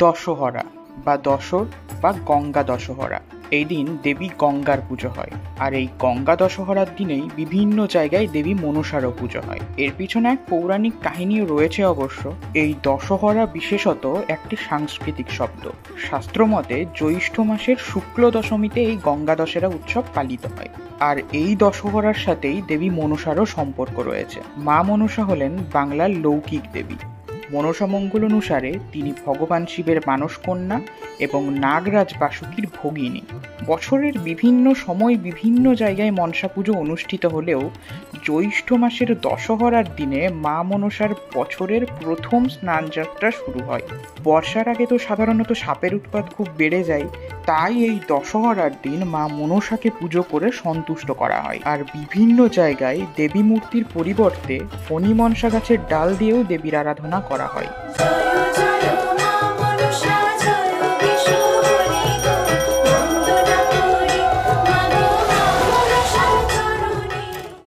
দশহরা বা দশর বা গঙ্গা দশহরা, এই দিন দেবী গঙ্গার পুজো হয়। আর এই গঙ্গা দশহরার দিনেই বিভিন্ন জায়গায় দেবী মনসারও পুজো হয়। এর পিছনে এক পৌরাণিক কাহিনীও রয়েছে অবশ্য। এই দশহরা বিশেষত একটি সাংস্কৃতিক শব্দ। শাস্ত্রমতে জ্যৈষ্ঠ মাসের শুক্ল দশমীতে এই গঙ্গা দশেরা উৎসব পালিত হয়। আর এই দশহরার সাথেই দেবী মনসারও সম্পর্ক রয়েছে। মা মনসা হলেন বাংলার লৌকিক দেবী। মনসা মঙ্গল অনুসারে তিনি ভগবান শিবের মানস কন্যা এবং নাগরাজ বাসুকীর ভগিনী। বছরের বিভিন্ন সময় বিভিন্ন জায়গায় মনসা পুজো অনুষ্ঠিত হলেও জ্যৈষ্ঠ মাসের দশহরার দিনে মা মনসার বছরের প্রথম স্নানযাত্রা শুরু হয়। বর্ষার আগে তো সাধারণত সাপের উৎপাত খুব বেড়ে যায়, তাই এই দশহরার দিন মা মনসাকে পুজো করে সন্তুষ্ট করা হয়। আর বিভিন্ন জায়গায় দেবী মূর্তির পরিবর্তে ফণী মনসা গাছের ডাল দিয়েও দেবীর আরাধনা করা হয়।